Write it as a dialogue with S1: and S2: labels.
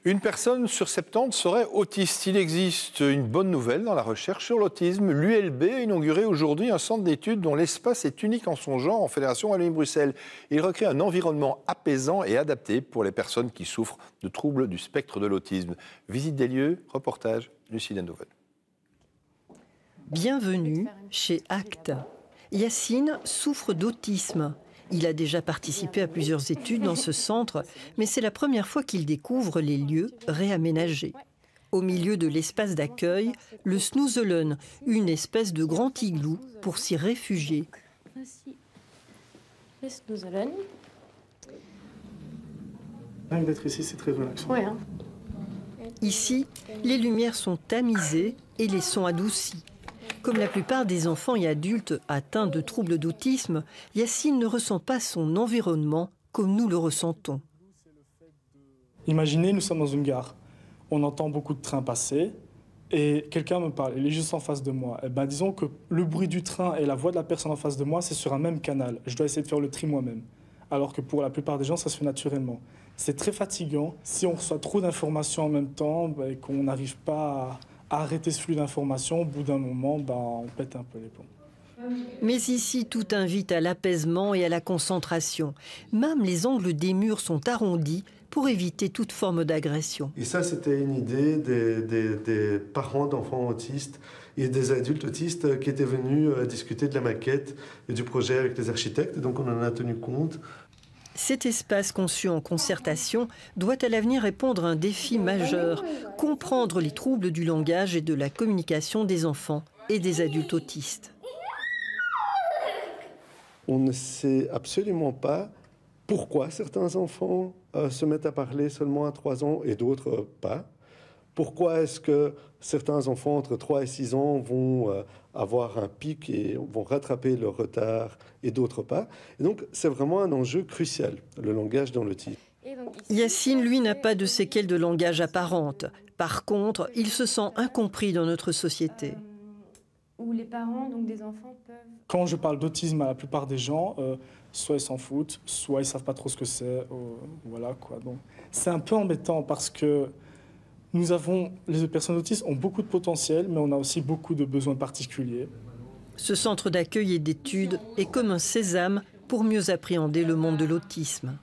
S1: Une personne sur 70 serait autiste. Il existe une bonne nouvelle dans la recherche sur l'autisme. L'ULB a inauguré aujourd'hui un centre d'études dont l'espace est unique en son genre en Fédération Wallonie-Bruxelles. Il recrée un environnement apaisant et adapté pour les personnes qui souffrent de troubles du spectre de l'autisme. Visite des lieux, reportage, Lucie Dendoven.
S2: Bienvenue chez ACT. Yacine souffre d'autisme. Il a déjà participé à plusieurs études dans ce centre, mais c'est la première fois qu'il découvre les lieux réaménagés. Au milieu de l'espace d'accueil, le Snoezelen, une espèce de grand igloo pour s'y réfugier.
S3: Voici le Snoezelen.
S4: Rien que d'être ici, c'est très relaxant.
S3: Ouais, hein.
S2: Ici, les lumières sont tamisées et les sons adoucis. Comme la plupart des enfants et adultes atteints de troubles d'autisme, Yacine ne ressent pas son environnement comme nous le ressentons.
S4: Imaginez, nous sommes dans une gare. On entend beaucoup de trains passer et quelqu'un me parle. Il est juste en face de moi. Eh ben, disons que le bruit du train et la voix de la personne en face de moi, c'est sur un même canal. Je dois essayer de faire le tri moi-même. Alors que pour la plupart des gens, ça se fait naturellement. C'est très fatigant. Si on reçoit trop d'informations en même temps et qu'on n'arrive pas à arrêter ce flux d'informations, au bout d'un moment, on pète un peu les plombs.
S2: Mais ici, tout invite à l'apaisement et à la concentration. Même les angles des murs sont arrondis pour éviter toute forme d'agression.
S5: Et ça, c'était une idée des parents d'enfants autistes et des adultes autistes qui étaient venus discuter de la maquette et du projet avec les architectes. Et donc, on en a tenu compte.
S2: Cet espace conçu en concertation doit à l'avenir répondre à un défi majeur, comprendre les troubles du langage et de la communication des enfants et des adultes autistes.
S5: On ne sait absolument pas pourquoi certains enfants se mettent à parler seulement à 3 ans et d'autres pas. Pourquoi est-ce que certains enfants entre 3 et 6 ans vont avoir un pic et vont rattraper leur retard et d'autres pas. Et donc, c'est vraiment un enjeu crucial, le langage dans l'autisme.
S2: Yacine, lui, n'a pas de séquelles de langage apparentes. Par contre, il se sent incompris dans notre société.
S3: Où les parents donc, des enfants peuvent...
S4: Quand je parle d'autisme à la plupart des gens, soit ils s'en foutent, soit ils ne savent pas trop ce que c'est. Voilà, quoi. Donc, c'est un peu embêtant parce que les personnes autistes ont beaucoup de potentiel, mais on a aussi beaucoup de besoins particuliers.
S2: Ce centre d'accueil et d'études est comme un sésame pour mieux appréhender le monde de l'autisme.